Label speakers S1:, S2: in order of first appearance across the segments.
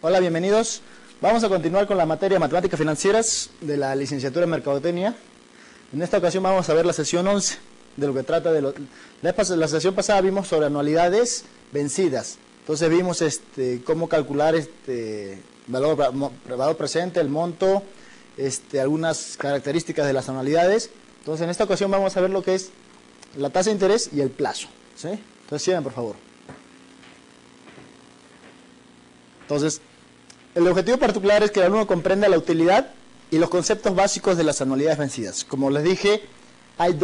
S1: Hola, bienvenidos. Vamos a continuar con la materia de Matemáticas Financieras de la licenciatura en Mercadotecnia. En esta ocasión vamos a ver la sesión 11, de lo que trata de... La sesión pasada vimos sobre anualidades vencidas. Entonces vimos cómo calcular valor presente, el monto, algunas características de las anualidades. Entonces en esta ocasión vamos a ver lo que es la tasa de interés y el plazo, ¿sí? Entonces sigan, por favor. Entonces, el objetivo particular es que el alumno comprenda la utilidad y los conceptos básicos de las anualidades vencidas. Como les dije, hay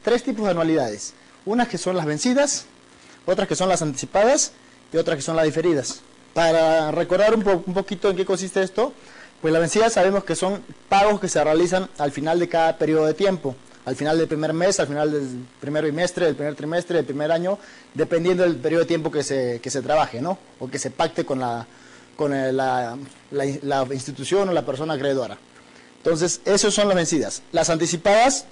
S1: tres tipos de anualidades. Unas que son las vencidas, otras que son las anticipadas y otras que son las diferidas. Para recordar un poquito en qué consiste esto, pues las vencidas sabemos que son pagos que se realizan al final de cada periodo de tiempo. Al final del primer mes, al final del primer bimestre, del primer trimestre, del primer año, dependiendo del periodo de tiempo que se trabaje, ¿no? O que se pacte con la institución o la persona acreedora. Entonces, esas son las vencidas. Las anticipadas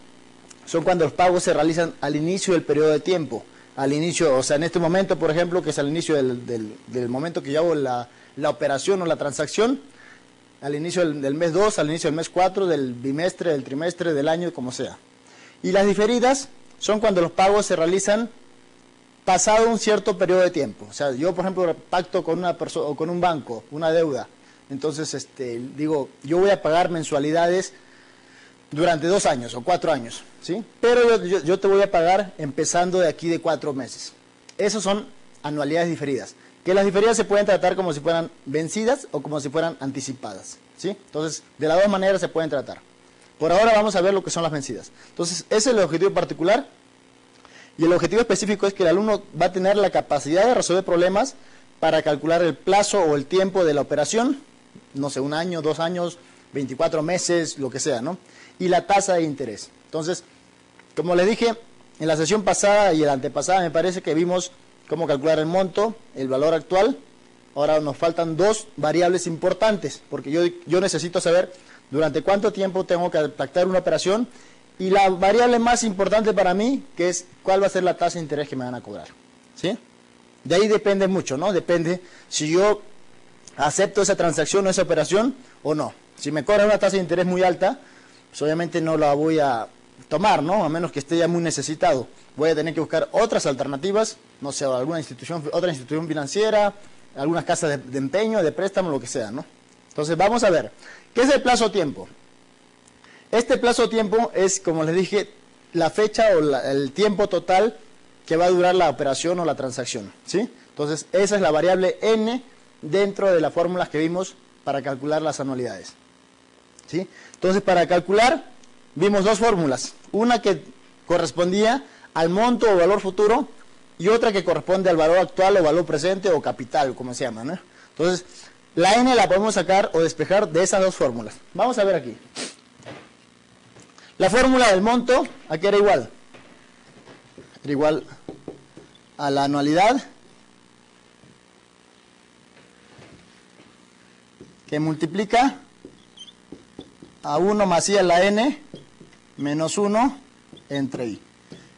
S1: son cuando los pagos se realizan al inicio del periodo de tiempo. Al inicio, o sea, en este momento, por ejemplo, que es al inicio del momento que yo hago la operación o la transacción, al inicio del mes 2, al inicio del mes 4, del bimestre, del trimestre, del año, como sea. Y las diferidas son cuando los pagos se realizan pasado un cierto periodo de tiempo. O sea, yo, por ejemplo, pacto con una persona o con un banco, una deuda. Entonces, digo, yo voy a pagar mensualidades durante 2 años o 4 años, ¿sí? Pero yo te voy a pagar empezando de aquí de 4 meses. Esas son anualidades diferidas. Que las diferidas se pueden tratar como si fueran vencidas o como si fueran anticipadas, ¿sí? Entonces, de las dos maneras se pueden tratar. Por ahora vamos a ver lo que son las vencidas. Entonces, ese es el objetivo particular. Y el objetivo específico es que el alumno va a tener la capacidad de resolver problemas para calcular el plazo o el tiempo de la operación, no sé, 1 año, 2 años, 24 meses, lo que sea, ¿no? Y la tasa de interés. Entonces, como les dije, en la sesión pasada y la antepasada me parece que vimos cómo calcular el monto, el valor actual. Ahora nos faltan 2 variables importantes, porque yo necesito saber durante cuánto tiempo tengo que pactar una operación. Y la variable más importante para mí, que es cuál va a ser la tasa de interés que me van a cobrar, ¿sí? De ahí depende mucho, ¿no? Depende si yo acepto esa transacción o esa operación o no. Si me cobran una tasa de interés muy alta, pues obviamente no la voy a tomar, ¿no? A menos que esté ya muy necesitado. Voy a tener que buscar otras alternativas, no sé, otra institución financiera, algunas casas de empeño, de préstamo, lo que sea, ¿no? Entonces vamos a ver, ¿qué es el plazo-tiempo? Este plazo-tiempo es, como les dije, la fecha o el tiempo total que va a durar la operación o la transacción, ¿sí? Entonces, esa es la variable n dentro de las fórmulas que vimos para calcular las anualidades, ¿sí? Entonces, para calcular, vimos 2 fórmulas. Una que correspondía al monto o valor futuro y otra que corresponde al valor actual o valor presente o capital, como se llama, ¿no? Entonces, la n la podemos sacar o despejar de esas 2 fórmulas. Vamos a ver aquí. La fórmula del monto, aquí era igual a la anualidad que multiplica a 1 más i a la n menos 1 entre i.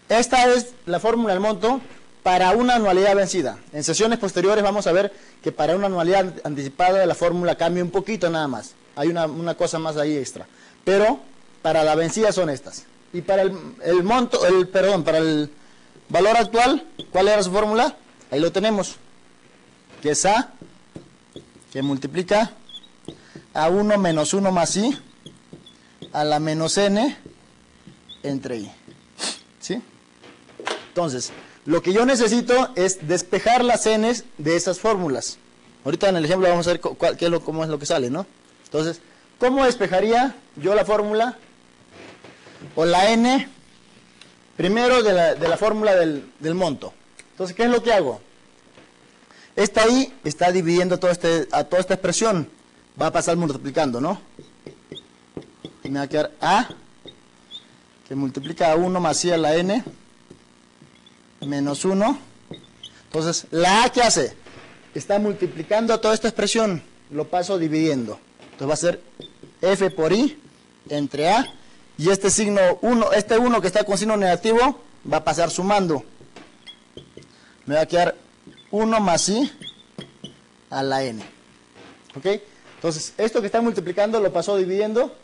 S1: Esta es la fórmula del monto para una anualidad vencida. En sesiones posteriores vamos a ver que para una anualidad anticipada la fórmula cambia un poquito nada más. Hay una cosa más ahí extra. Pero para la vencida son estas. Y para para el valor actual, ¿cuál era su fórmula? Ahí lo tenemos. Que es A, que multiplica a 1 menos 1 más I, a la menos N, entre I. ¿Sí? Entonces, lo que yo necesito es despejar las N's de esas fórmulas. Ahorita en el ejemplo vamos a ver cómo es lo que sale, ¿no? Entonces, ¿cómo despejaría yo la fórmula? O la n, primero de la fórmula del monto. Entonces, ¿qué es lo que hago? Esta i está dividiendo a toda esta expresión. Va a pasar multiplicando, ¿no? Y me va a quedar a, que multiplica a 1 más i a la n, menos 1. Entonces, la a, ¿qué hace? Está multiplicando a toda esta expresión. Lo paso dividiendo. Entonces va a ser f por i entre a. Y este signo 1, este 1 que está con signo negativo, va a pasar sumando. Me va a quedar 1 más i a la n. ¿Ok? Entonces, esto que está multiplicando lo pasó dividiendo.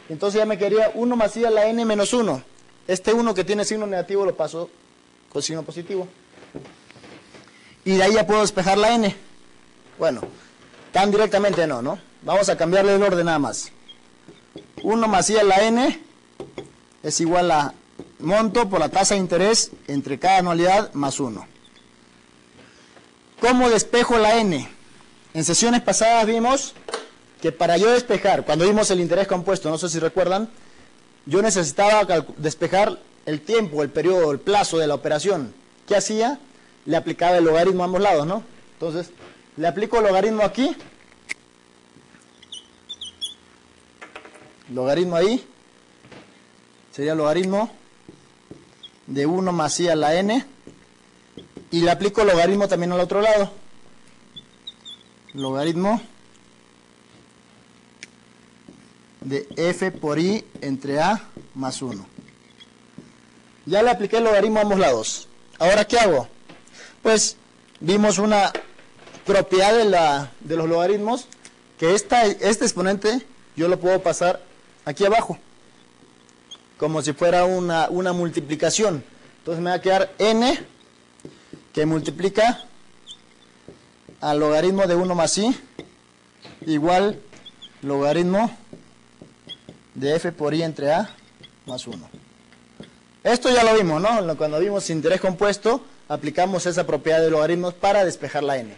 S1: Entonces ya me quedaría 1 más I a la n menos 1. Este 1 que tiene signo negativo lo paso con signo positivo. Y de ahí ya puedo despejar la n. Bueno, tan directamente no, ¿no? Vamos a cambiarle el orden nada más. 1 más I a la n es igual a monto por la tasa de interés entre cada anualidad más 1. ¿Cómo despejo la n? En sesiones pasadas vimos que para yo despejar, cuando vimos el interés compuesto, no sé si recuerdan, yo necesitaba despejar el tiempo, el periodo, el plazo de la operación. ¿Qué hacía? Le aplicaba el logaritmo a ambos lados, ¿no? Entonces, le aplico el logaritmo aquí, logaritmo ahí, sería logaritmo de 1 más I a la n, y le aplico logaritmo también al otro lado, logaritmo de f por i entre a más 1. Ya le apliqué el logaritmo a ambos lados. Ahora, ¿qué hago? Pues vimos una propiedad de los logaritmos, que este exponente yo lo puedo pasar aquí abajo, como si fuera una multiplicación. Entonces me va a quedar n, que multiplica al logaritmo de 1 más i, igual logaritmo de f por i entre a más 1. Esto ya lo vimos, ¿no? Cuando vimos interés compuesto, aplicamos esa propiedad de logaritmos para despejar la n.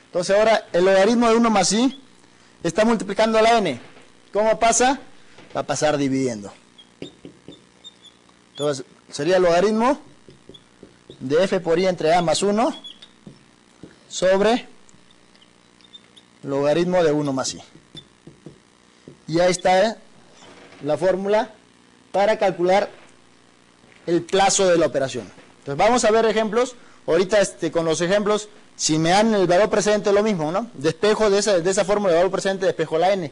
S1: Entonces ahora el logaritmo de 1 más i está multiplicando a la n. ¿Cómo pasa? Va a pasar dividiendo. Entonces sería el logaritmo de f por i entre a más 1 sobre logaritmo de 1 más i. Y ahí está la fórmula para calcular el plazo de la operación. Entonces vamos a ver ejemplos. Ahorita con los ejemplos, si me dan el valor presente, lo mismo, ¿no? Despejo de esa fórmula de valor presente, despejo la n,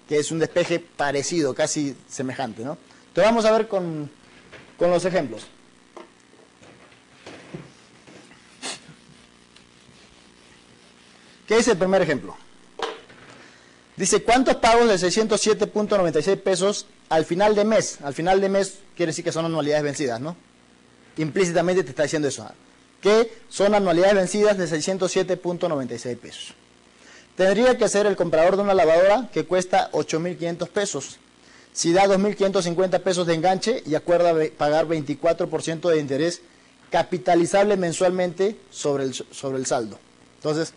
S1: que es un despeje parecido, casi semejante, ¿no? Entonces vamos a ver con los ejemplos. ¿Qué es el primer ejemplo? Dice, ¿cuántos pagos de 607.96 pesos al final de mes? Al final de mes quiere decir que son anualidades vencidas, ¿no? Implícitamente te está diciendo eso, que son anualidades vencidas de 607.96 pesos. Tendría que ser el comprador de una lavadora que cuesta 8.500 pesos. Si da 2.550 pesos de enganche y acuerda pagar 24% de interés capitalizable mensualmente sobre el saldo. Entonces,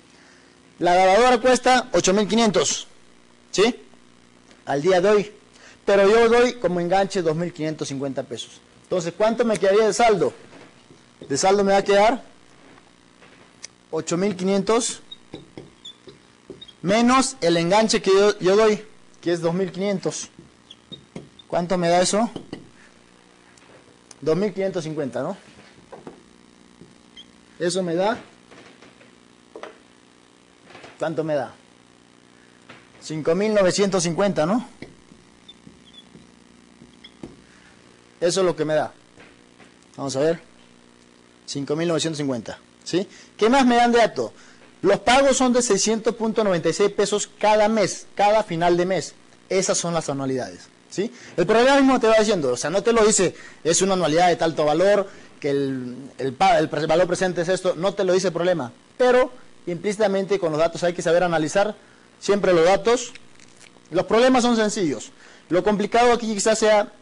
S1: la lavadora cuesta 8.500, ¿sí? Al día de hoy. Pero yo doy como enganche 2.550 pesos. Entonces, ¿cuánto me quedaría de saldo? De saldo me va a quedar 8.500 menos el enganche que yo doy, que es 2.500. ¿Cuánto me da eso? 2.550, ¿no? Eso me da... ¿Cuánto me da? 5.950, ¿no? Eso es lo que me da. Vamos a ver. 5.950, ¿sí? ¿Qué más me dan de dato? Los pagos son de 600.96 pesos cada mes, cada final de mes. Esas son las anualidades, ¿sí? El problema mismo te va diciendo, o sea, no te lo dice, es una anualidad de tanto valor, que el valor presente es esto, no te lo dice el problema. Pero implícitamente con los datos hay que saber analizar siempre los datos. Los problemas son sencillos. Lo complicado aquí quizás sea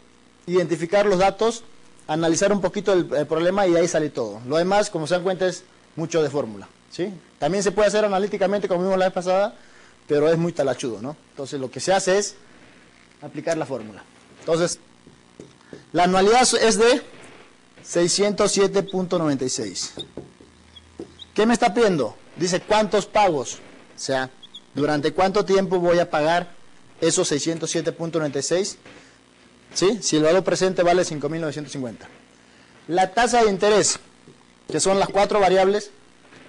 S1: identificar los datos, analizar un poquito el problema y ahí sale todo. Lo demás, como se dan cuenta, es mucho de fórmula, ¿sí? También se puede hacer analíticamente, como vimos la vez pasada, pero es muy talachudo, ¿no? Entonces lo que se hace es aplicar la fórmula. Entonces, la anualidad es de 607.96. ¿Qué me está pidiendo? Dice, ¿cuántos pagos? O sea, ¿durante cuánto tiempo voy a pagar esos 607.96? ¿Sí? Si el valor presente vale 5.950. La tasa de interés, que son las 4 variables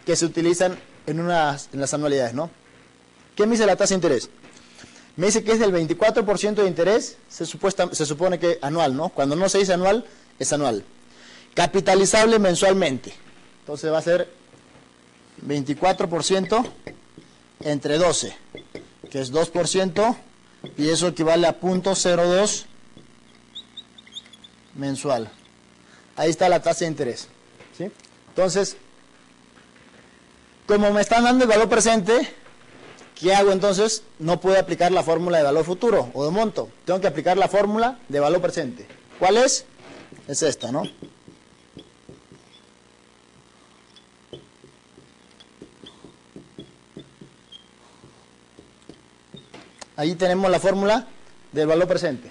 S1: que se utilizan en las anualidades, ¿no? ¿Qué me dice la tasa de interés? Me dice que es del 24% de interés, se supone que anual, ¿no? Cuando no se dice anual, es anual. Capitalizable mensualmente. Entonces va a ser 24% entre 12. que es 2%, y eso equivale a 0.02 mensual. Ahí está la tasa de interés, ¿sí? Entonces, como me están dando el valor presente, ¿qué hago entonces? No puedo aplicar la fórmula de valor futuro o de monto. Tengo que aplicar la fórmula de valor presente. ¿Cuál es? Es esta, ¿no? Ahí tenemos la fórmula del valor presente.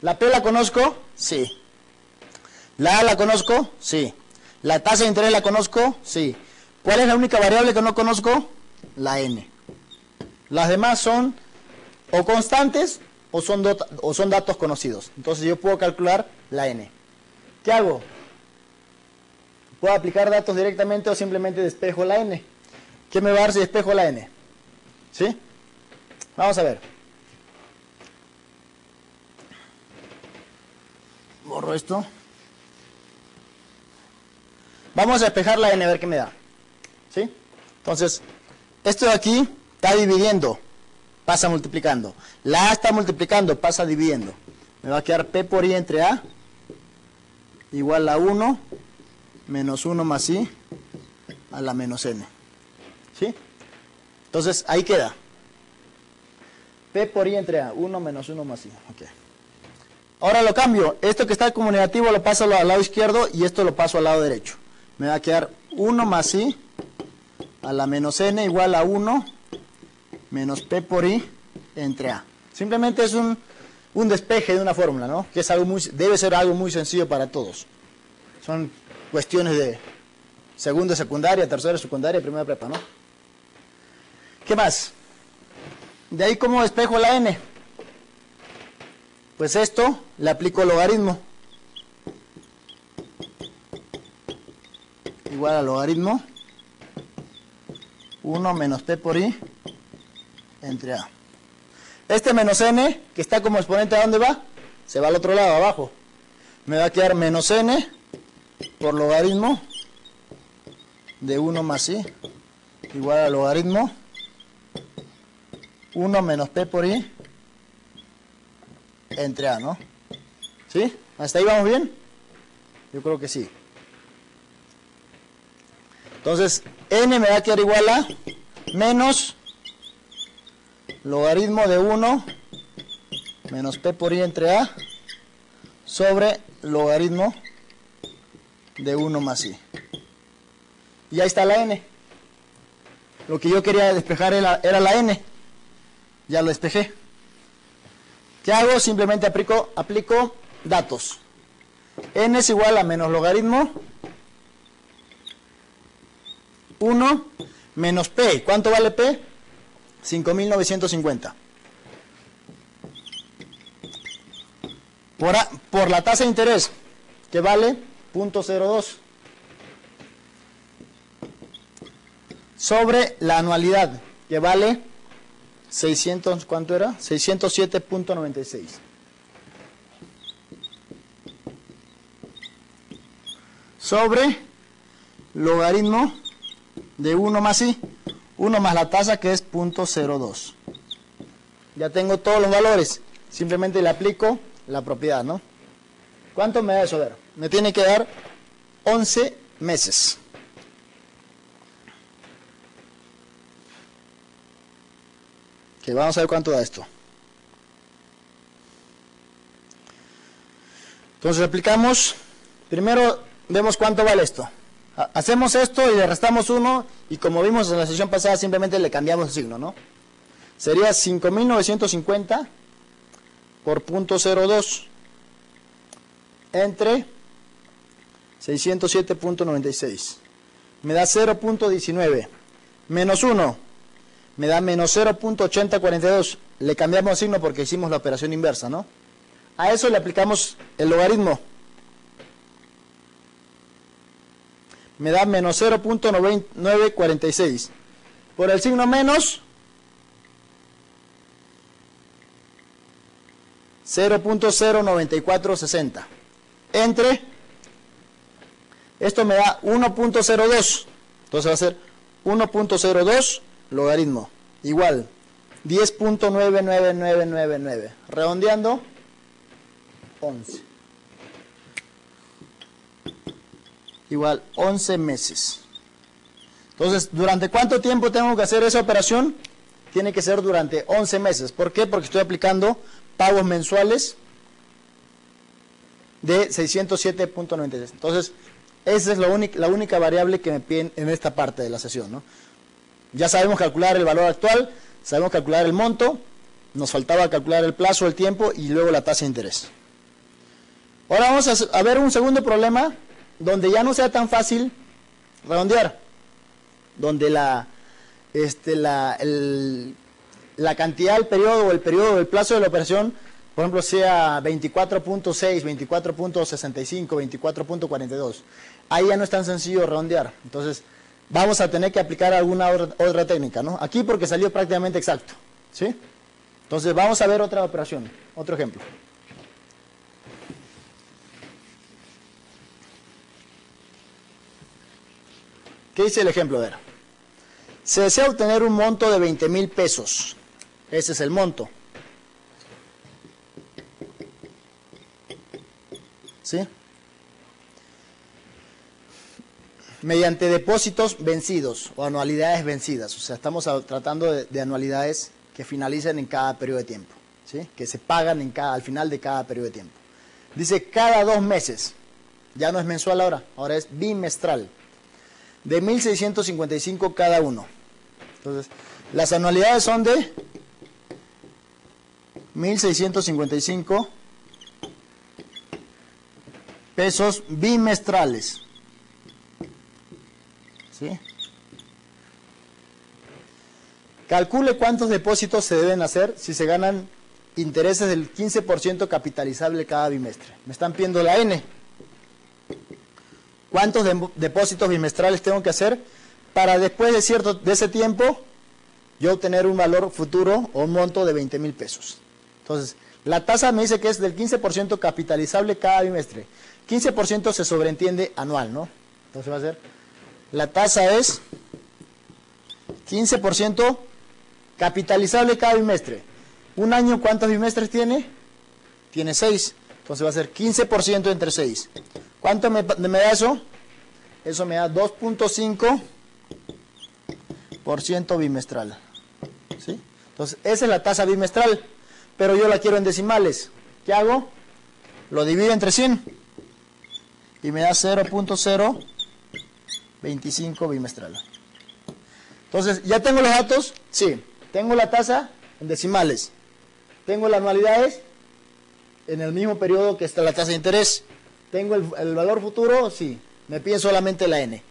S1: ¿La P la conozco? Sí. ¿La A la conozco? Sí. ¿La tasa de interés la conozco? Sí. ¿Cuál es la única variable que no conozco? La N. Las demás son o constantes o son datos conocidos. Entonces yo puedo calcular la N. ¿Qué hago? ¿Puedo aplicar datos directamente o simplemente despejo la N? ¿Qué me va a dar si despejo la N? ¿Sí? Vamos a ver. Borro esto. Vamos a despejar la N a ver qué me da. ¿Sí? Entonces, esto de aquí está dividiendo, pasa multiplicando. La A está multiplicando, pasa dividiendo. Me va a quedar P por I entre A igual a 1 menos 1 más I a la menos N. ¿Sí? Entonces, ahí queda. P por I entre A, 1 menos 1 más I. Okay. Ahora lo cambio. Esto que está como negativo lo paso al lado izquierdo y esto lo paso al lado derecho. Me va a quedar 1 más I a la menos N igual a 1 menos P por I entre A. Simplemente es un despeje de una fórmula, ¿no? Que es algo debe ser algo muy sencillo para todos. Son cuestiones de segundo de secundaria, tercero de secundaria, primera de prepa, ¿no? ¿Qué más? De ahí, ¿cómo despejo la N? Pues esto le aplico logaritmo. Igual a logaritmo 1 menos P por I entre A. Este menos N, que está como exponente, ¿a dónde va? Se va al otro lado, abajo. Me va a quedar menos N por logaritmo de 1 más I igual a logaritmo 1 menos P por I entre A, ¿no? ¿Sí? ¿Hasta ahí vamos bien? Yo creo que sí. Entonces, N me va a quedar igual a menos logaritmo de 1 menos P por I entre A sobre logaritmo de 1 más I. Y ahí está la N. Lo que yo quería despejar era la N. Ya lo despejé. ¿Qué hago? Simplemente aplico datos. N es igual a menos logaritmo 1 menos P. ¿Cuánto vale P? 5.950. Por la tasa de interés, que vale 0.02. Sobre la anualidad, que vale 600, ¿cuánto era? 607.96. Sobre logaritmo de 1 más I, 1 más la tasa, que es 0.02. Ya tengo todos los valores, simplemente le aplico la propiedad, ¿no? ¿Cuánto me da eso? A ver, me tiene que dar 11 meses. Que vamos a ver cuánto da esto. Entonces aplicamos, primero vemos cuánto vale esto. Hacemos esto y le restamos 1 y como vimos en la sesión pasada simplemente le cambiamos el signo, ¿no? Sería 5.950 por 0.02 entre 607.96. Me da 0.19 menos 1. Me da menos 0.8042. Le cambiamos el signo porque hicimos la operación inversa, ¿no? A eso le aplicamos el logaritmo. Me da menos 0.946. Por el signo menos, 0.09460. Entre, esto me da 1.02. Entonces va a ser 1.02 logaritmo igual 10.99999. Redondeando, 11. Igual 11 meses. Entonces, ¿durante cuánto tiempo tengo que hacer esa operación? Tiene que ser durante 11 meses. ¿Por qué? Porque estoy aplicando pagos mensuales de 607.96. Entonces, esa es la única variable que me piden en esta parte de la sesión, ¿no? Ya sabemos calcular el valor actual, sabemos calcular el monto, nos faltaba calcular el plazo, el tiempo y luego la tasa de interés. Ahora vamos a ver un segundo problema donde ya no sea tan fácil redondear, donde la cantidad del periodo o el periodo del plazo de la operación, por ejemplo, sea 24.6, 24.65, 24.42. Ahí ya no es tan sencillo redondear. Entonces, vamos a tener que aplicar alguna otra técnica, ¿no? Aquí porque salió prácticamente exacto, ¿sí? Entonces, vamos a ver otra operación, otro ejemplo. ¿Qué dice el ejemplo? A ver. Se desea obtener un monto de 20,000 pesos. Ese es el monto. ¿Sí? Mediante depósitos vencidos o anualidades vencidas. O sea, estamos tratando de anualidades que finalicen en cada periodo de tiempo. ¿Sí? Que se pagan al final de cada periodo de tiempo. Dice cada 2 meses. Ya no es mensual ahora es bimestral. De 1.655 cada uno. Entonces, las anualidades son de 1.655 pesos bimestrales. ¿Sí? Calcule cuántos depósitos se deben hacer si se ganan intereses del 15% capitalizable cada bimestre. Me están pidiendo la N. ¿Cuántos depósitos bimestrales tengo que hacer para después de ese tiempo yo obtener un valor futuro o un monto de 20,000 pesos? Entonces, la tasa me dice que es del 15% capitalizable cada bimestre. 15% se sobreentiende anual, ¿no? Entonces va a ser, la tasa es 15% capitalizable cada bimestre. ¿Un año cuántos bimestres tiene? Tiene 6. Entonces va a ser 15% entre 6. ¿Cuánto me da eso? Eso me da 2.5% bimestral. ¿Sí? Entonces, esa es la tasa bimestral. Pero yo la quiero en decimales. ¿Qué hago? Lo divido entre 100. Y me da 0.025 bimestral. Entonces, ¿ya tengo los datos? Sí. Tengo la tasa en decimales. Tengo las anualidades en el mismo periodo que está la tasa de interés. ¿Tengo el valor futuro? Sí. Me piden solamente la N.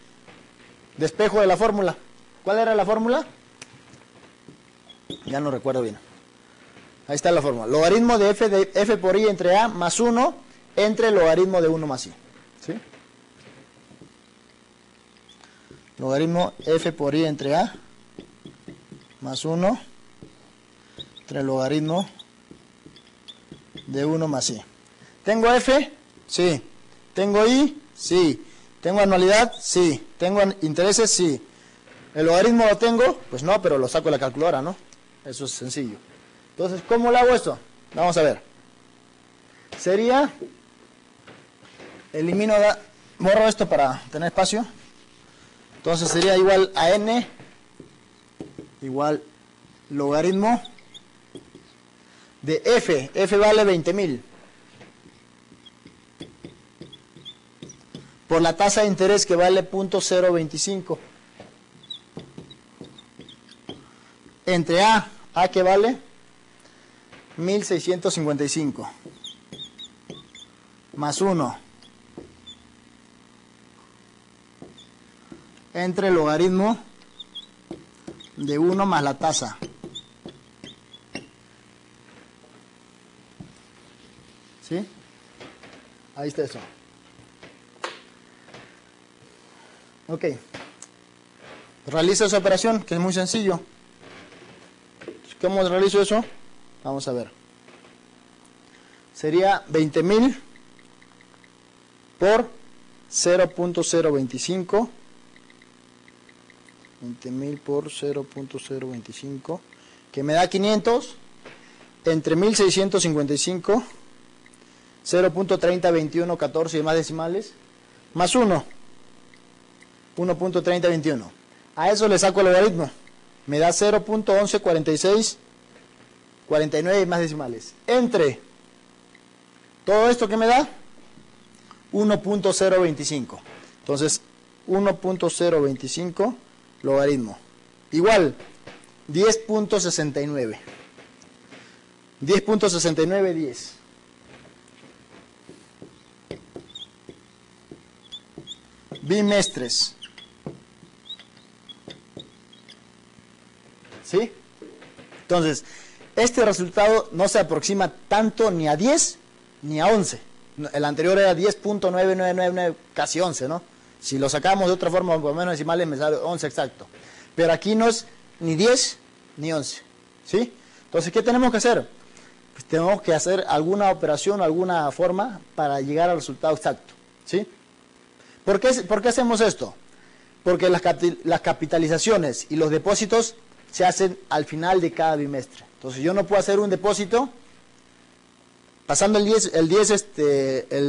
S1: Despejo de la fórmula. ¿Cuál era la fórmula? Ya no recuerdo bien. Ahí está la fórmula. Logaritmo de f por i entre a más 1 entre el logaritmo de 1 más i. ¿Sí? Logaritmo f por i entre a más 1 entre el logaritmo de 1 más i. ¿Tengo f? Sí. ¿Tengo i? Sí. ¿Tengo anualidad? Sí. ¿Tengo intereses? Sí. ¿El logaritmo lo tengo? Pues no, pero lo saco de la calculadora, ¿no? Eso es sencillo. Entonces, ¿cómo lo hago esto? Vamos a ver. Sería, borro esto para tener espacio. Entonces sería igual a n, igual logaritmo de f. F vale 20,000. Por la tasa de interés que vale 0.025. Entre a que vale 1.655 más 1 entre el logaritmo de 1 más la tasa. ¿Sí? Ahí está eso. Ok. Realizo esa operación, que es muy sencillo. ¿Cómo realizo eso? Vamos a ver. Sería 20,000 por 0.025. 20,000 por 0.025, que me da 500, entre 1655, 0.302114 y demás decimales, más 1, 1.3021. A eso le saco el logaritmo. Me da 0.1146, 49 y más decimales. Entre todo esto que me da, 1.025. Entonces, 1.025 logaritmo. Igual, 10.69. 10.6910. Bimestres. ¿Sí? Entonces, este resultado no se aproxima tanto ni a 10 ni a 11. El anterior era 10.9999, casi 11, ¿no? Si lo sacamos de otra forma, por lo menos decimales, me sale 11 exacto. Pero aquí no es ni 10 ni 11. ¿Sí? Entonces, ¿qué tenemos que hacer? Pues tenemos que hacer alguna operación, alguna forma para llegar al resultado exacto. ¿Sí? ¿Por qué hacemos esto? Porque las capitalizaciones y los depósitos se hacen al final de cada bimestre. Entonces yo no puedo hacer un depósito pasando el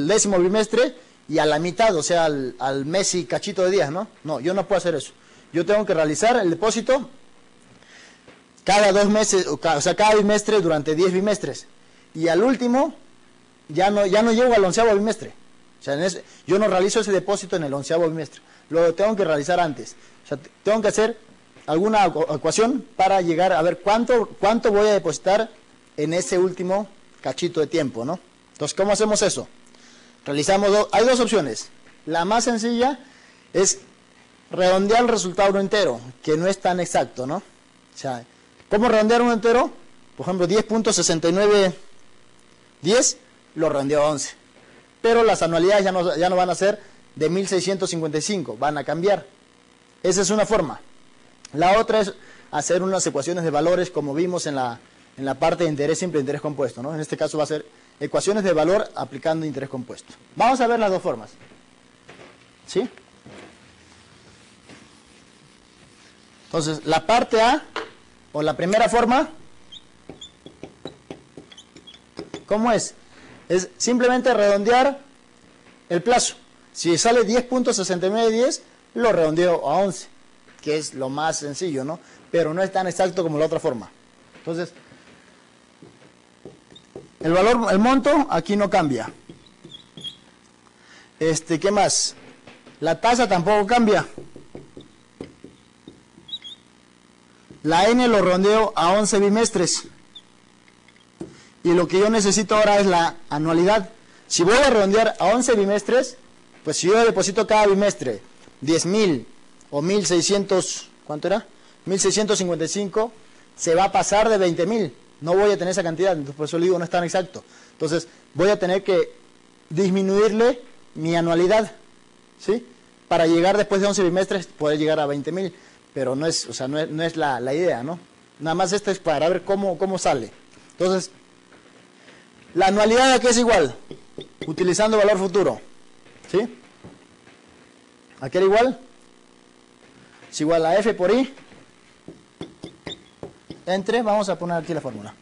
S1: décimo bimestre y a la mitad, o sea, al mes y cachito de días, ¿no? No, yo no puedo hacer eso. Yo tengo que realizar el depósito cada 2 meses, o sea, cada bimestre durante 10 bimestres. Y al último, ya no llego al 11º bimestre. O sea, yo no realizo ese depósito en el 11º bimestre. Lo tengo que realizar antes. O sea, tengo que hacer alguna ecuación para llegar a ver cuánto voy a depositar en ese último cachito de tiempo, ¿no? Entonces, ¿cómo hacemos eso? Hay dos opciones. La más sencilla es redondear el resultado a un entero, que no es tan exacto, ¿no? O sea, ¿cómo redondear un entero? Por ejemplo, 10.6910 lo redondeo a 11. Pero las anualidades ya no van a ser de 1655, van a cambiar. Esa es una forma. La otra es hacer unas ecuaciones de valores como vimos en la parte de interés simple e interés compuesto, ¿no? En este caso va a ser ecuaciones de valor aplicando interés compuesto. Vamos a ver las dos formas. ¿Sí? Entonces, la parte A, o la primera forma, ¿cómo es? Es simplemente redondear el plazo. Si sale 10.6910, lo redondeo a 11, que es lo más sencillo, ¿no? Pero no es tan exacto como la otra forma. Entonces, el monto aquí no cambia. ¿Qué más? La tasa tampoco cambia. La N lo redondeo a 11 bimestres. Y lo que yo necesito ahora es la anualidad. Si voy a redondear a 11 bimestres, pues si yo deposito cada bimestre 10.000 o 1.600, ¿cuánto era? 1.655, se va a pasar de 20.000. No voy a tener esa cantidad, entonces por eso le digo no es tan exacto. Entonces voy a tener que disminuirle mi anualidad, ¿sí? Para llegar después de 11 bimestres, poder llegar a 20.000. Pero no es, o sea, no es la idea, ¿no? Nada más esto es para ver cómo sale. Entonces, la anualidad aquí es igual, utilizando valor futuro, ¿sí? Aquí era igual, es igual a F por I, entre, vamos a poner aquí la fórmula.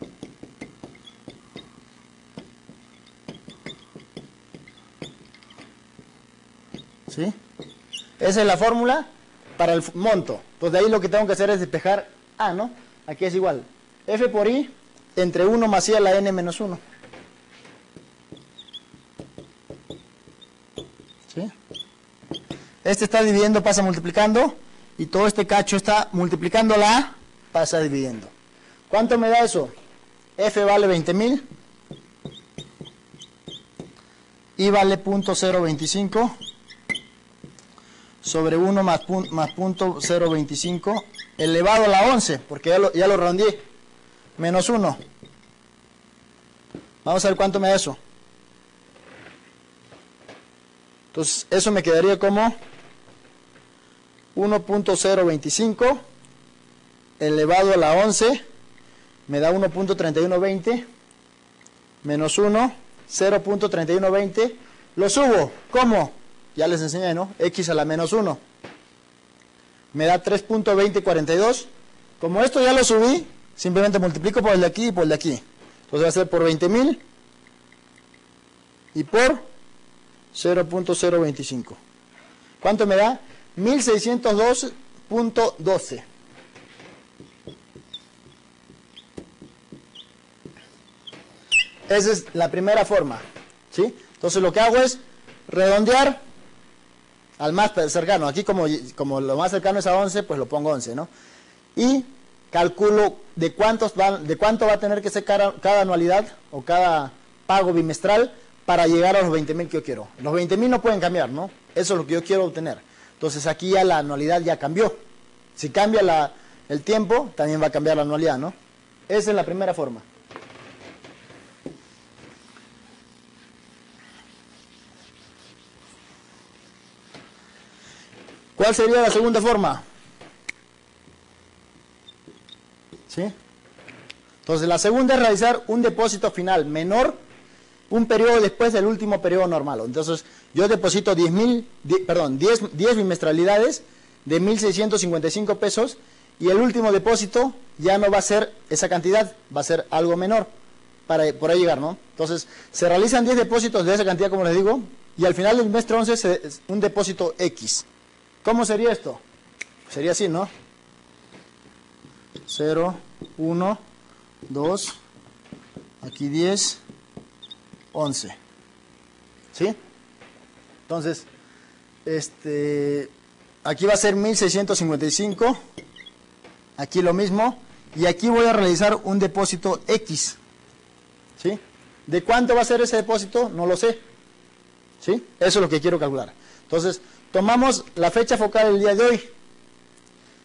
S1: ¿Sí? Esa es la fórmula para el monto. Pues de ahí lo que tengo que hacer es despejar A, ¿no? Aquí es igual. F por I entre 1 más I a la N menos 1. ¿Sí? Este está dividiendo, pasa multiplicando. Y todo este cacho está multiplicando la A, pasa dividiendo. ¿Cuánto me da eso? F vale 20.000. I vale 0.025. Sobre 1 más 0.025 elevado a la 11, porque ya lo redondeé, menos 1. Vamos a ver cuánto me da eso. Entonces, eso me quedaría como 1.025 elevado a la 11, me da 1.3120, menos 1, 0.3120, lo subo, ¿cómo? Ya les enseñé, ¿no? X a la menos 1. Me da 3.2042. Como esto ya lo subí, simplemente multiplico por el de aquí y por el de aquí. Entonces va a ser por 20.000 y por 0.025. ¿Cuánto me da? 1602.12. Esa es la primera forma, ¿sí? Entonces lo que hago es redondear al más cercano. Aquí como lo más cercano es a 11, pues lo pongo 11, ¿no? Y calculo de cuánto va a tener que ser cada anualidad o cada pago bimestral para llegar a los 20.000 que yo quiero. Los 20.000 no pueden cambiar, ¿no? Eso es lo que yo quiero obtener. Entonces aquí ya la anualidad ya cambió. Si cambia el tiempo, también va a cambiar la anualidad, ¿no? Esa es la primera forma. ¿Cuál sería la segunda forma? ¿Sí? Entonces la segunda es realizar un depósito final menor un periodo después del último periodo normal. Entonces yo deposito 10 bimestralidades de 1.655 pesos y el último depósito ya no va a ser esa cantidad, va a ser algo menor para por ahí llegar, ¿no? Entonces se realizan 10 depósitos de esa cantidad, como les digo, y al final del bimestre 11 es un depósito X. ¿Cómo sería esto? Sería así, ¿no? 0, 1, 2, aquí 10, 11. ¿Sí? Entonces, aquí va a ser 1.655, aquí lo mismo, y aquí voy a realizar un depósito X. ¿Sí? ¿De cuánto va a ser ese depósito? No lo sé. ¿Sí? Eso es lo que quiero calcular. Entonces, tomamos la fecha focal del día de hoy.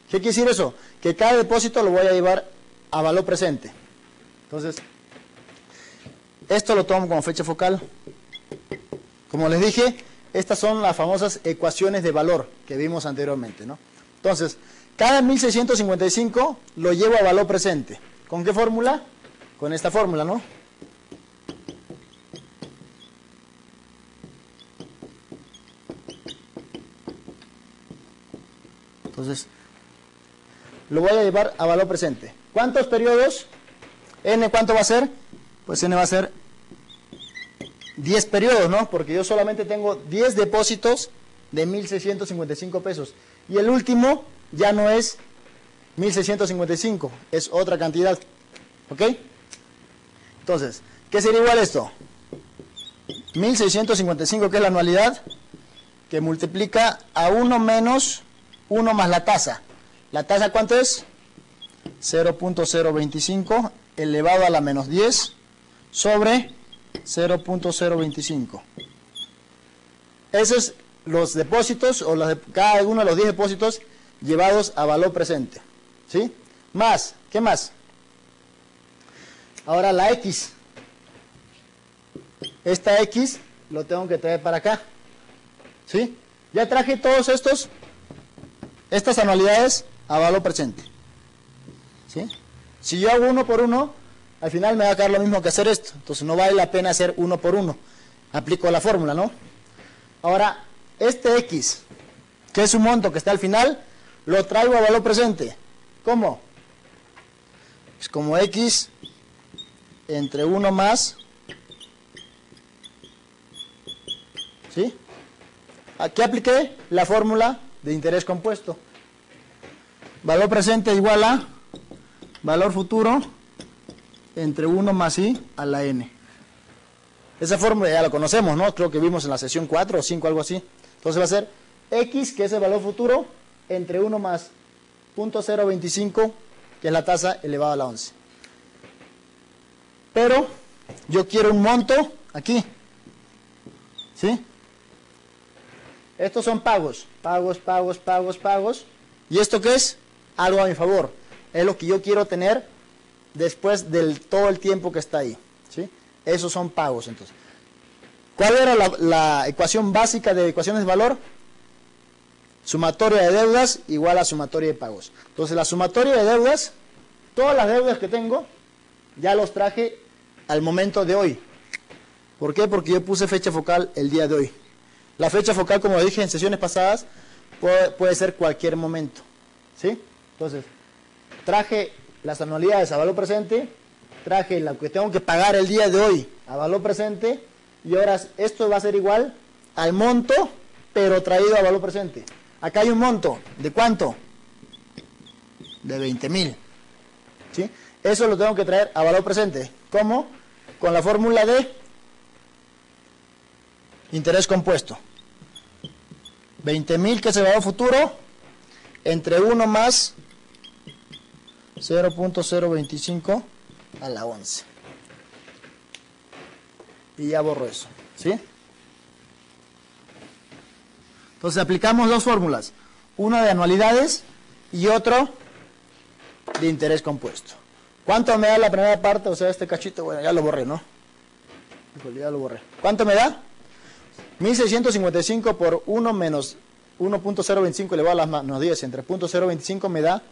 S1: ¿Qué quiere decir eso? Que cada depósito lo voy a llevar a valor presente. Entonces, esto lo tomo como fecha focal. Como les dije, estas son las famosas ecuaciones de valor que vimos anteriormente, ¿no? Entonces, cada 1.655 lo llevo a valor presente. ¿Con qué fórmula? Con esta fórmula, ¿no? Entonces, lo voy a llevar a valor presente. ¿Cuántos periodos? N, ¿cuánto va a ser? Pues N va a ser 10 periodos, ¿no? Porque yo solamente tengo 10 depósitos de 1.655 pesos. Y el último ya no es 1.655, es otra cantidad. ¿Ok? Entonces, ¿qué sería igual esto? 1.655, que es la anualidad, que multiplica a 1 menos 1 más la tasa. ¿La tasa cuánto es? 0.025 elevado a la menos 10 sobre 0.025. Esos es los depósitos, o cada uno de los 10 depósitos llevados a valor presente. ¿Sí? Más, ¿qué más? Ahora la X. Esta X lo tengo que traer para acá. ¿Sí? Ya traje todos estas anualidades a valor presente. ¿Sí? Si yo hago uno por uno, al final me va a quedar lo mismo que hacer esto. Entonces no vale la pena hacer uno por uno. Aplico la fórmula, ¿no? Ahora, este X, que es un monto que está al final, lo traigo a valor presente. ¿Cómo? Es como X entre 1 más. ¿Sí? Aquí apliqué la fórmula de interés compuesto. Valor presente igual a valor futuro entre 1 más I a la N. Esa fórmula ya la conocemos, ¿no? Creo que vimos en la sesión 4 o 5, algo así. Entonces va a ser X, que es el valor futuro, entre 1 más 0.025, que es la tasa elevada a la 11. Pero yo quiero un monto aquí. ¿Sí? Estos son pagos. Pagos. ¿Y esto qué es? Algo a mi favor. Es lo que yo quiero tener después del todo el tiempo que está ahí. ¿Sí? Esos son pagos, entonces. ¿Cuál era la ecuación básica de ecuaciones de valor? Sumatoria de deudas igual a sumatoria de pagos. Entonces, la sumatoria de deudas, todas las deudas que tengo, ya los traje al momento de hoy. ¿Por qué? Porque yo puse fecha focal el día de hoy. La fecha focal, como dije en sesiones pasadas, puede ser cualquier momento. ¿Sí? Entonces, traje las anualidades a valor presente, traje lo que tengo que pagar el día de hoy a valor presente, y ahora esto va a ser igual al monto, pero traído a valor presente. Acá hay un monto, ¿de cuánto? De 20.000. ¿Sí? Eso lo tengo que traer a valor presente. ¿Cómo? Con la fórmula de interés compuesto. 20.000 que es el valor futuro, entre 1 más 0.025 a la 11. Y ya borro eso. ¿Sí? Entonces aplicamos dos fórmulas. Una de anualidades y otro de interés compuesto. ¿Cuánto me da la primera parte? O sea, este cachito, bueno, ya lo borré, ¿no? Ya lo borré. ¿Cuánto me da? 1655 por 1 menos 1.025 elevado a la menos 10 entre 0.025 me da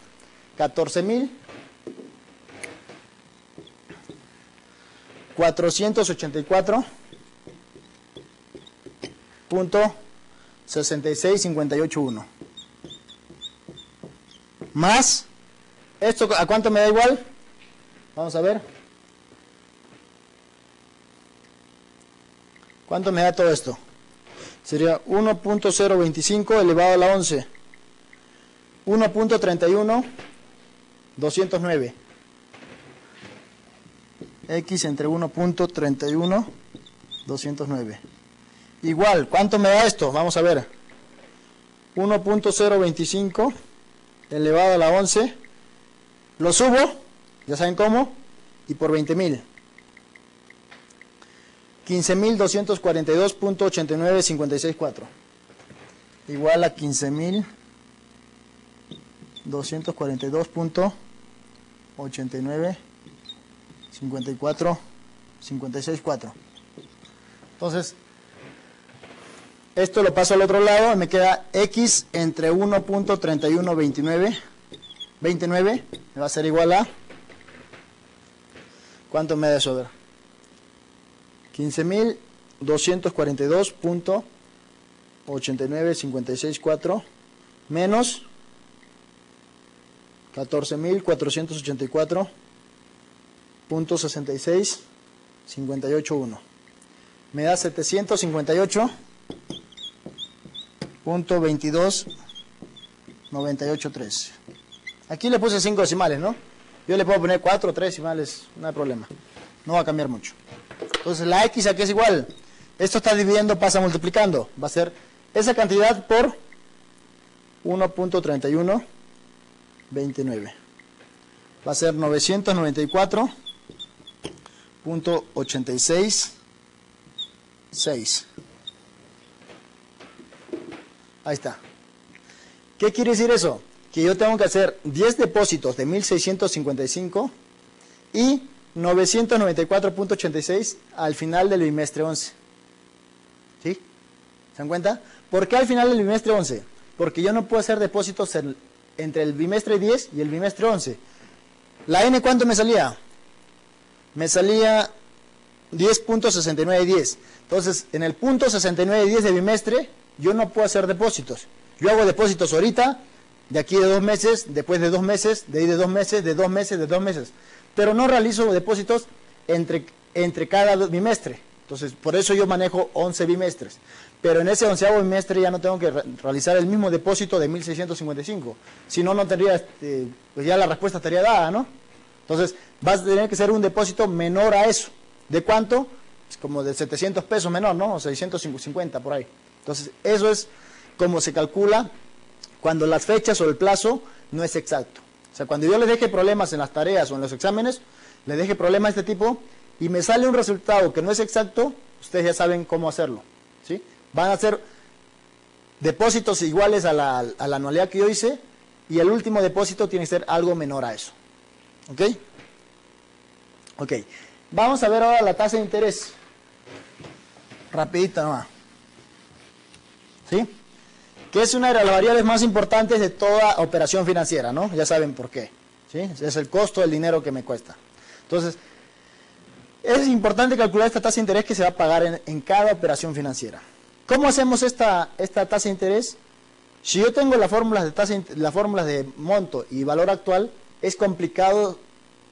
S1: 14.484.66581 más, ¿esto a cuánto me da igual? Vamos a ver. ¿Cuánto me da todo esto? Sería 1.025 elevado a la 11. 1.31, 209. X entre 1.31, 209. Igual, ¿cuánto me da esto? Vamos a ver. 1.025 elevado a la 11. Lo subo, ya saben cómo, y por 20.000. 15.242.89564 igual a 15.242.8954.564. Entonces esto lo paso al otro lado y me queda X entre 1.3129 me va a ser igual a, ¿cuánto me da eso? A ver, 15.242.89564 menos 14.484.66581 me da 758.229813. Aquí le puse 5 decimales, ¿no? Yo le puedo poner 4 o 3 decimales, no hay problema, no va a cambiar mucho. Entonces la X aquí es igual, esto está dividiendo, pasa multiplicando, va a ser esa cantidad por 1.3129, va a ser 994.866. Ahí está. ¿Qué quiere decir eso? Que yo tengo que hacer 10 depósitos de 1.655 y 994.86 al final del bimestre 11. ¿Sí? ¿Se dan cuenta? ¿Por qué al final del bimestre 11? Porque yo no puedo hacer depósitos entre el bimestre 10 y el bimestre 11. ¿La N cuánto me salía? Me salía 10.6910. Entonces, en el punto 6910 de bimestre, yo no puedo hacer depósitos. Yo hago depósitos ahorita, de aquí de 2 meses, después de 2 meses, de ahí de 2 meses, de 2 meses, de 2 meses. Pero no realizo depósitos entre cada bimestre. Entonces, por eso yo manejo 11 bimestres. Pero en ese 11º bimestre ya no tengo que realizar el mismo depósito de 1.655. Si no, no tendría, pues ya la respuesta estaría dada, ¿no? Entonces, vas a tener que hacer un depósito menor a eso. ¿De cuánto? Es como de 700 pesos menor, ¿no? O 650 por ahí. Entonces, eso es como se calcula cuando las fechas o el plazo no es exacto. O sea, cuando yo les deje problemas en las tareas o en los exámenes, les deje problemas de este tipo y me sale un resultado que no es exacto, ustedes ya saben cómo hacerlo, ¿sí? Van a hacer depósitos iguales a la anualidad que yo hice y el último depósito tiene que ser algo menor a eso. ¿Ok? Ok. Vamos a ver ahora la tasa de interés. Rapidito nomás. ¿Sí? Que es una de las variables más importantes de toda operación financiera, ¿no? Ya saben por qué. ¿Sí? Es el costo del dinero que me cuesta. Entonces, es importante calcular esta tasa de interés que se va a pagar en cada operación financiera. ¿Cómo hacemos esta tasa de interés? Si yo tengo las fórmulas de monto y valor actual, es complicado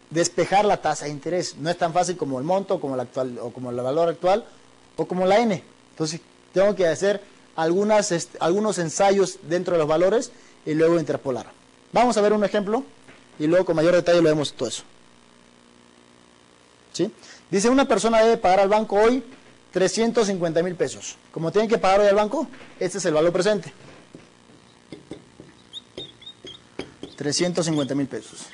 S1: despejar la tasa de interés. No es tan fácil como el monto, como el actual, o como el valor actual, o como la N. Entonces, tengo que hacer algunos ensayos dentro de los valores y luego interpolar. Vamos a ver un ejemplo y luego con mayor detalle lo vemos todo eso. ¿Sí? Dice, una persona debe pagar al banco hoy 350,000 pesos. Como tienen que pagar hoy al banco, este es el valor presente. 350,000 pesos.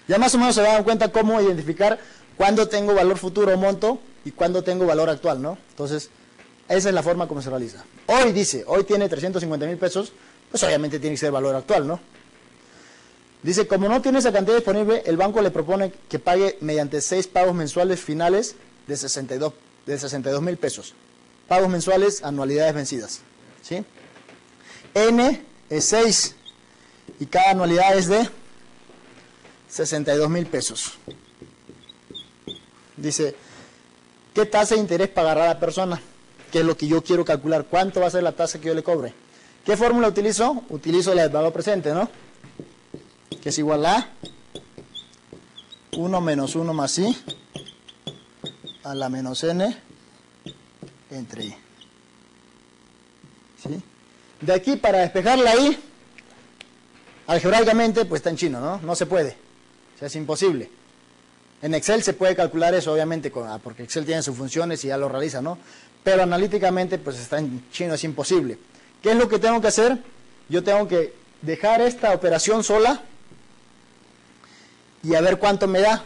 S1: Ya más o menos se dan cuenta cómo identificar cuándo tengo valor futuro o monto y cuándo tengo valor actual, ¿no? Entonces, esa es la forma como se realiza. Hoy dice, hoy tiene 350,000 pesos, pues obviamente tiene que ser valor actual, ¿no? Dice, como no tiene esa cantidad disponible, el banco le propone que pague mediante 6 pagos mensuales finales de 62,000 pesos. Pagos mensuales, anualidades vencidas. ¿Sí? N es 6 y cada anualidad es de 62,000 pesos. Dice, ¿qué tasa de interés pagará la persona? ¿Qué es lo que yo quiero calcular? ¿Cuánto va a ser la tasa que yo le cobre? ¿Qué fórmula utilizo? Utilizo la del valor presente, ¿no? Que es igual a 1 menos 1 más I a la menos N entre I. ¿Sí? De aquí para despejar la I, algebraicamente, pues está en chino, ¿no? No se puede. O sea, es imposible. En Excel se puede calcular eso, obviamente, porque Excel tiene sus funciones y ya lo realiza, ¿no? Pero analíticamente, pues está en chino, es imposible. ¿Qué es lo que tengo que hacer? Yo tengo que dejar esta operación sola y a ver cuánto me da.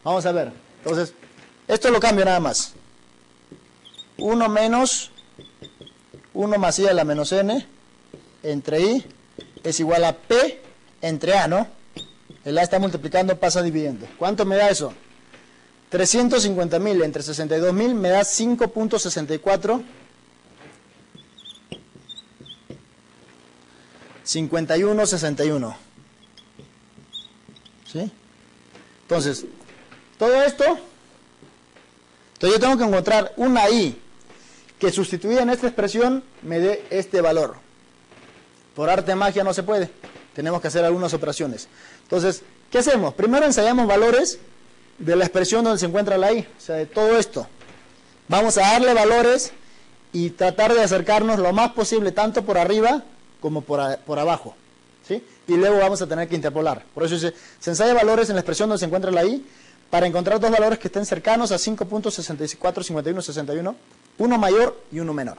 S1: Vamos a ver. Entonces, esto lo cambio nada más. 1 menos 1 más I a la menos N entre I es igual a P entre A, ¿no? El A está multiplicando, pasa dividiendo. ¿Cuánto me da eso? 350,000 entre 62,000 me da 5.64. 51,61. ¿Sí? Entonces, todo esto, entonces yo tengo que encontrar una I que sustituida en esta expresión me dé este valor. Por arte de magia no se puede. Tenemos que hacer algunas operaciones. Entonces, ¿qué hacemos? Primero ensayamos valores de la expresión donde se encuentra la I, o sea, de todo esto. Vamos a darle valores y tratar de acercarnos lo más posible, tanto por arriba como por abajo. ¿Sí? Y luego vamos a tener que interpolar. Por eso se ensaya valores en la expresión donde se encuentra la I para encontrar dos valores que estén cercanos a 5.64, 51, 61, uno mayor y uno menor.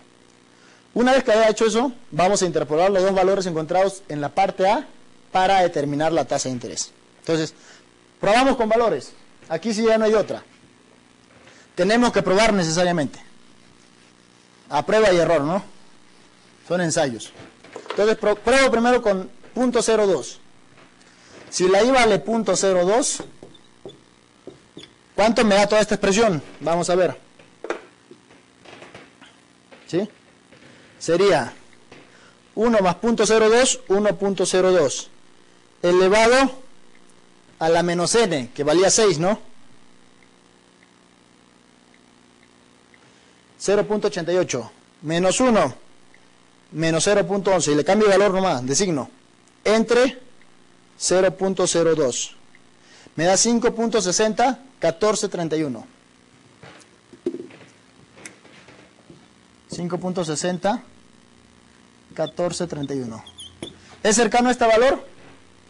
S1: Una vez que haya hecho eso, vamos a interpolar los dos valores encontrados en la parte A para determinar la tasa de interés. Entonces, probamos con valores. Aquí sí ya no hay otra. Tenemos que probar necesariamente. A prueba y error, ¿no? Son ensayos. Entonces, pruebo primero con 0.02. Si la I vale 0.02, ¿cuánto me da toda esta expresión? Vamos a ver. ¿Sí? Sería 1 más 0.02, 1.02, elevado a la menos N, que valía 6, ¿no? 0.88, menos 1, menos 0.11, y le cambio de valor nomás, de signo, entre 0.02. Me da 5.60, 14.31. 5.60, 14.31. ¿Es cercano a este valor?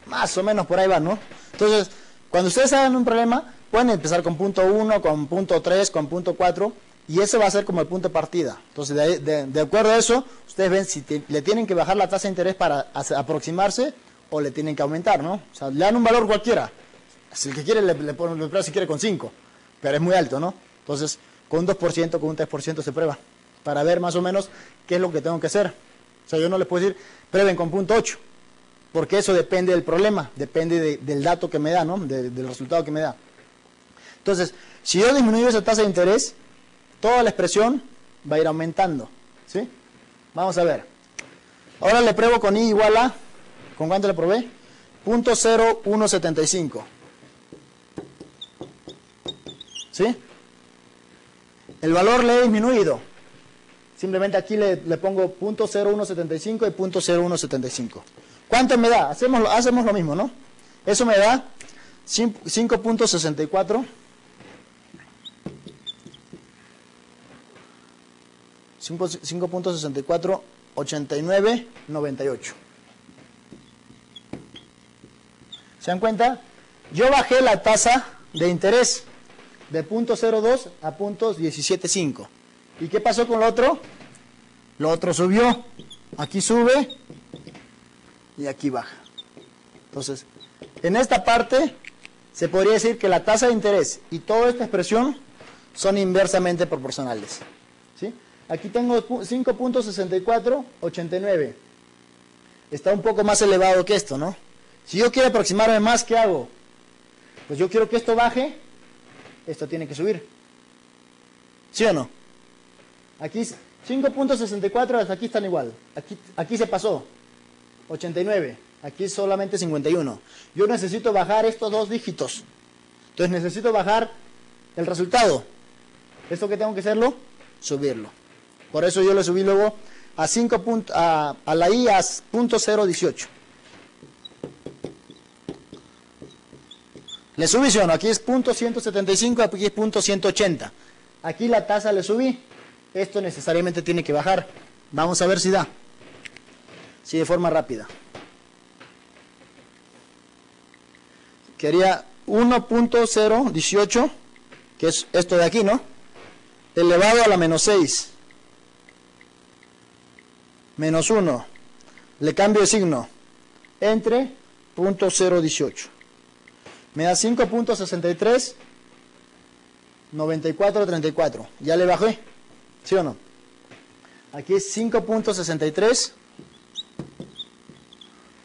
S1: Más o menos por ahí va, ¿no? Entonces, cuando ustedes hagan un problema, pueden empezar con punto 1, con punto 3, con punto 4, y ese va a ser como el punto de partida. Entonces, de acuerdo a eso, ustedes ven si le tienen que bajar la tasa de interés para aproximarse o le tienen que aumentar, ¿no? O sea, le dan un valor cualquiera. Si el que quiere, le prueba si quiere con 5, pero es muy alto, ¿no? Entonces, con un 2%, con un 3% se prueba, para ver más o menos qué es lo que tengo que hacer. O sea, yo no les puedo decir, prueben con punto 8, porque eso depende del problema, depende del dato que me da, ¿no? Del resultado que me da. Entonces, si yo disminuyo esa tasa de interés, toda la expresión va a ir aumentando, ¿sí? Vamos a ver. Ahora le pruebo con I igual a, ¿con cuánto le probé? 0.0175. ¿Sí? El valor le he disminuido. Simplemente aquí le pongo 0.0175 y 0.0175. ¿Cuánto me da? Hacemos lo mismo, ¿no? Eso me da 5.64. 5.64, 89, 98. ¿Se dan cuenta? Yo bajé la tasa de interés de 0.02 a 0.175. ¿Y qué pasó con lo otro? Lo otro subió. Aquí sube y aquí baja. Entonces, en esta parte se podría decir que la tasa de interés y toda esta expresión son inversamente proporcionales. ¿Sí? Aquí tengo 5.64, 89. Está un poco más elevado que esto, ¿no? Si yo quiero aproximarme más, ¿qué hago? Pues yo quiero que esto baje, esto tiene que subir. ¿Sí o no? Aquí 5.64 hasta aquí están igual. Aquí se pasó. 89. Aquí solamente 51. Yo necesito bajar estos dos dígitos. Entonces necesito bajar el resultado. ¿Esto qué tengo que hacerlo? Subirlo. Por eso yo le subí luego a 5 a la I a 0.018. Le subí, ¿sí o no? Aquí es 0.175, aquí es 0.180. Aquí la tasa le subí. Esto necesariamente tiene que bajar. Vamos a ver si da. Sí, de forma rápida. Quería 1.018, que es esto de aquí, ¿no? Elevado a la menos 6. Menos 1. Le cambio de signo. Entre 0.018. Me da 5.63, 94.34. Ya le bajé. ¿Sí o no? Aquí es 5.63.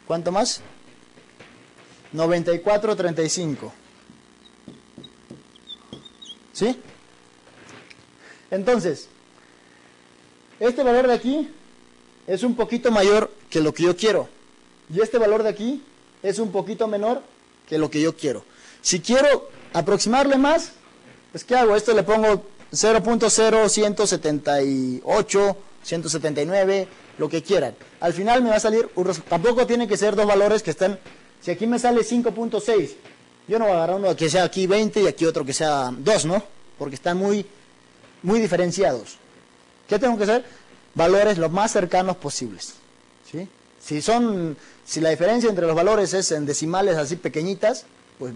S1: ¿Cuánto más? 94.35. ¿Sí? Entonces, este valor de aquí es un poquito mayor que lo que yo quiero. Y este valor de aquí es un poquito menor que lo que yo quiero. Si quiero aproximarle más, pues ¿qué hago? Esto le pongo 0.0178, 179, lo que quieran. Al final me va a salir, tampoco tiene que ser dos valores que están, si aquí me sale 5.6, yo no voy a agarrar uno que sea aquí 20 y aquí otro que sea 2, ¿no? Porque están muy diferenciados. ¿Qué tengo que hacer? Valores lo más cercanos posibles. ¿Sí? Si la diferencia entre los valores es en decimales así pequeñitas, pues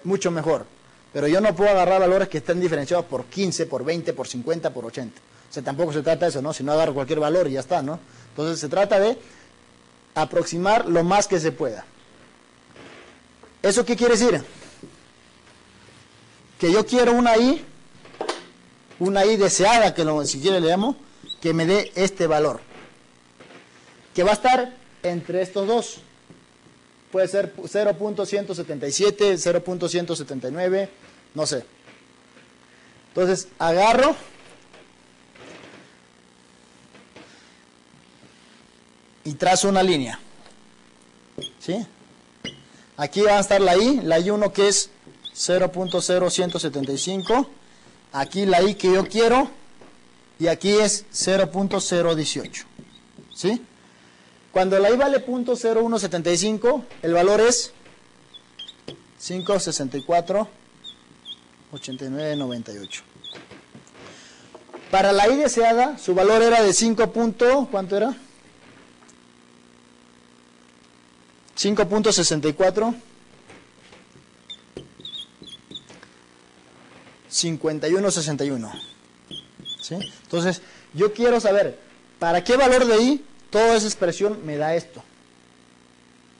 S1: mucho mejor. Pero yo no puedo agarrar valores que estén diferenciados por 15, por 20, por 50, por 80. O sea, tampoco se trata de eso, ¿no? Si no agarro cualquier valor y ya está, ¿no? Entonces se trata de aproximar lo más que se pueda. ¿Eso qué quiere decir? Que yo quiero una I deseada, que si quiere le llamo, que me dé este valor. Que va a estar entre estos dos. Puede ser 0.177, 0.179, no sé. Entonces, agarro y trazo una línea. ¿Sí? Aquí va a estar la I1 que es 0.0175. Aquí la I que yo quiero. Y aquí es 0.018. ¿Sí? Cuando la I vale 0.0175, el valor es 564, 89, 98. Para la I deseada, su valor era de 5. ¿Cuánto era? 5.64, 51.61. ¿Sí? Entonces, yo quiero saber, ¿para qué valor de I toda esa expresión me da esto?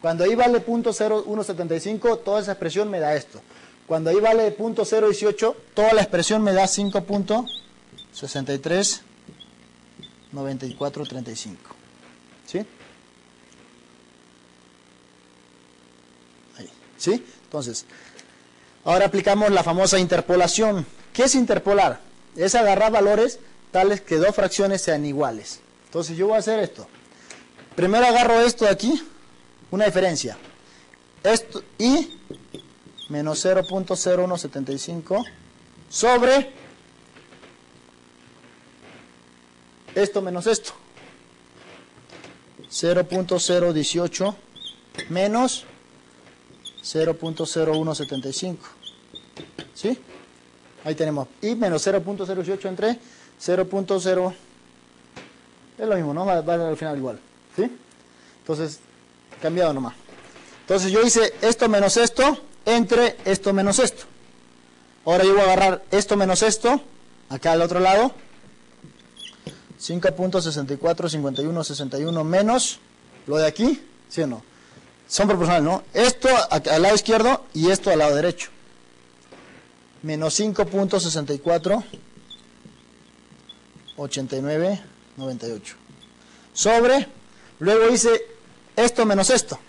S1: Cuando I vale 0.0175, toda esa expresión me da esto. Cuando I vale 0.018, toda la expresión me da 5.63, 94.35. ¿Sí? Ahí. ¿Sí? Entonces, ahora aplicamos la famosa interpolación. ¿Qué es interpolar? Es agarrar valores tales que dos fracciones sean iguales. Entonces yo voy a hacer esto. Primero agarro esto de aquí, una diferencia. Esto I menos 0.0175 sobre esto menos esto. 0.018 menos 0.0175. ¿Sí? Ahí tenemos. Y menos 0.018 entre 0.0. Es lo mismo, ¿no? Va al final igual. ¿Sí? Entonces, cambiado nomás. Entonces yo hice esto menos esto entre esto menos esto. Ahora yo voy a agarrar esto menos esto, acá al otro lado. 5.645161 menos lo de aquí, ¿sí o no? Son proporcionales, ¿no? Esto al lado izquierdo y esto al lado derecho. Menos 5.648998. Sobre, luego hice esto menos esto.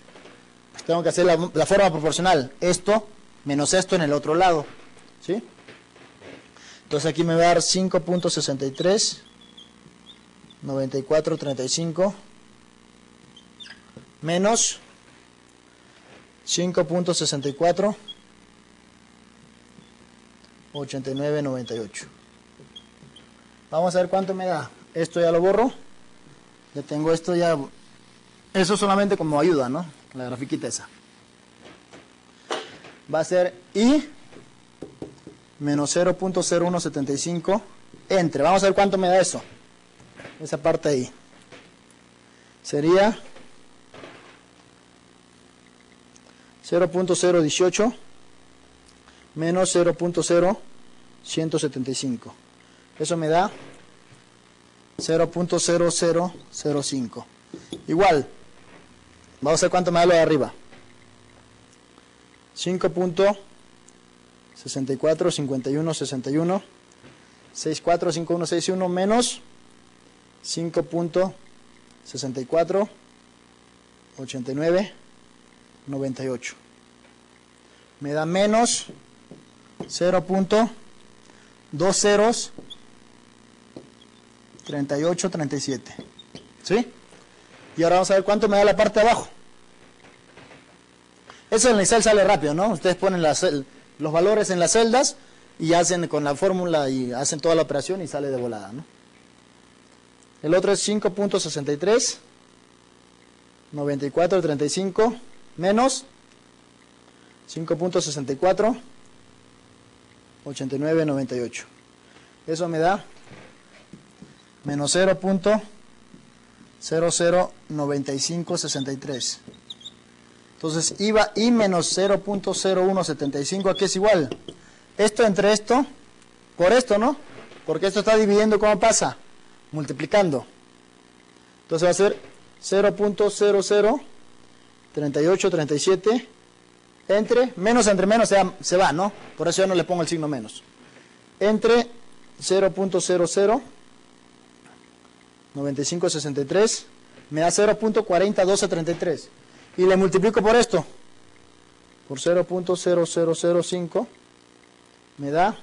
S1: Tengo que hacer la forma proporcional. Esto menos esto en el otro lado. ¿Sí? Entonces aquí me va a dar 5.639435 menos 5.648998. Vamos a ver cuánto me da. Esto ya lo borro. Ya tengo esto ya. Eso solamente como ayuda, ¿no? La grafiquita esa. Va a ser I menos 0.0175 entre. Vamos a ver cuánto me da eso. Esa parte ahí. Sería 0.018 menos 0.0175. Eso me da 0.0005. Igual. Vamos a ver cuánto me da lo de arriba. 5.645161 645161 menos 5.648998. Me da menos 0.203837. ¿Sí? Y ahora vamos a ver cuánto me da la parte de abajo. Eso en el Excel sale rápido, ¿no? Ustedes ponen los valores en las celdas y hacen con la fórmula y hacen toda la operación y sale de volada, ¿no? El otro es 5.63 9435 menos 5.64 8998. Eso me da menos 0.009563. Entonces iba I menos 0.0175, aquí es igual. Esto entre esto, por esto, ¿no? Porque esto está dividiendo, ¿cómo pasa? Multiplicando. Entonces va a ser 0.003837 entre menos se va, ¿no? Por eso yo no le pongo el signo menos. Entre 0.009563 me da 0.401233. Y le multiplico por esto, por 0.0005, me da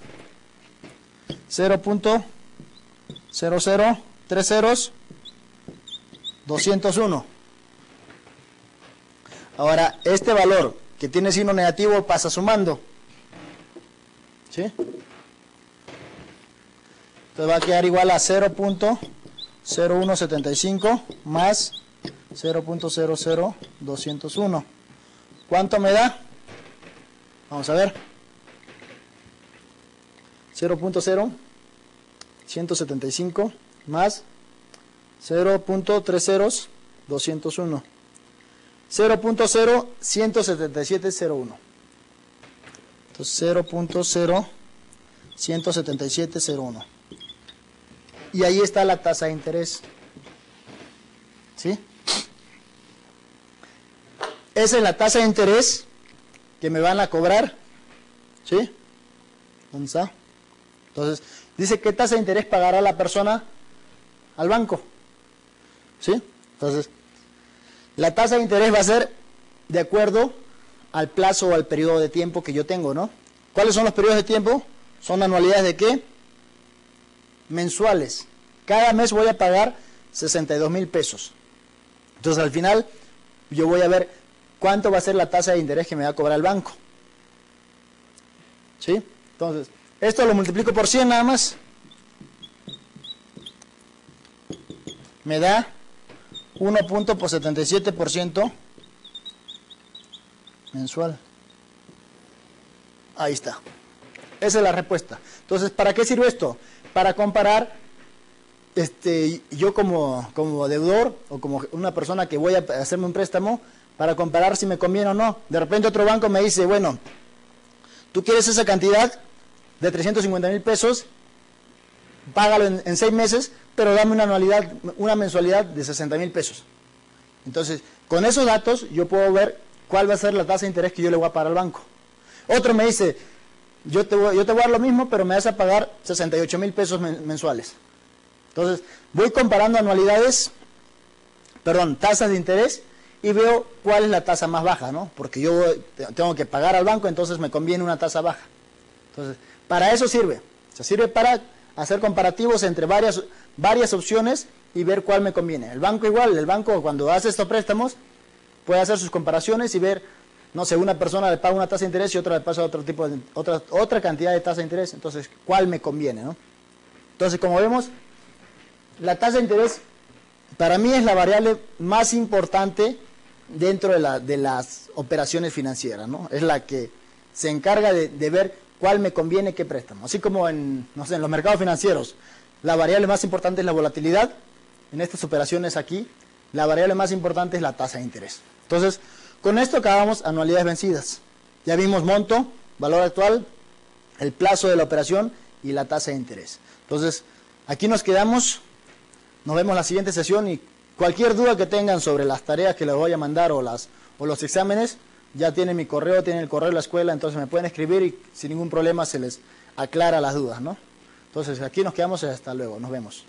S1: 0.0030 Ahora, este valor que tiene signo negativo pasa sumando. ¿Sí? Entonces va a quedar igual a 0.0175 más 0.00201. ¿Cuánto me da? Vamos a ver. 0.0175 más 0.30201. 0.017701. Entonces 0.017701. Y ahí está la tasa de interés. ¿Sí? Esa es la tasa de interés que me van a cobrar. ¿Sí? ¿Dónde está? Entonces, dice qué tasa de interés pagará la persona al banco. ¿Sí? Entonces, la tasa de interés va a ser de acuerdo al plazo o al periodo de tiempo que yo tengo, ¿no? ¿Cuáles son los periodos de tiempo? Son anualidades de ¿qué? Mensuales. Cada mes voy a pagar 62,000 pesos. Entonces, al final, yo voy a ver cuánto va a ser la tasa de interés que me va a cobrar el banco. ¿Sí? Entonces, esto lo multiplico por 100 nada más. Me da 1.77% mensual. Ahí está. Esa es la respuesta. Entonces, ¿para qué sirve esto? Para comparar, yo como deudor o como una persona que voy a hacerme un préstamo, para comparar si me conviene o no. De repente otro banco me dice, bueno, tú quieres esa cantidad de 350,000 pesos, págalo en 6 meses, pero dame una mensualidad de 60,000 pesos. Entonces, con esos datos yo puedo ver cuál va a ser la tasa de interés que yo le voy a pagar al banco. Otro me dice, yo te voy a dar lo mismo, pero me vas a pagar 68,000 pesos mensuales. Entonces, voy comparando tasas de interés y veo cuál es la tasa más baja, ¿no? Porque yo tengo que pagar al banco, entonces me conviene una tasa baja. Entonces, para eso sirve. Se sirve para hacer comparativos entre varias opciones y ver cuál me conviene. El banco igual, el banco cuando hace estos préstamos puede hacer sus comparaciones y ver, no sé, una persona le paga una tasa de interés y otra le pasa otra cantidad de tasa de interés, entonces, ¿cuál me conviene, no? Entonces, como vemos, la tasa de interés para mí es la variable más importante dentro de las operaciones financieras, ¿no? Es la que se encarga de ver cuál me conviene qué préstamo. Así como en los mercados financieros, la variable más importante es la volatilidad. En estas operaciones aquí, la variable más importante es la tasa de interés. Entonces, con esto acabamos anualidades vencidas. Ya vimos monto, valor actual, el plazo de la operación y la tasa de interés. Entonces, aquí nos quedamos. Nos vemos en la siguiente sesión y cualquier duda que tengan sobre las tareas que les voy a mandar o los exámenes, ya tienen mi correo, tienen el correo de la escuela, entonces me pueden escribir y sin ningún problema se les aclara las dudas, ¿no? Entonces, aquí nos quedamos y hasta luego. Nos vemos.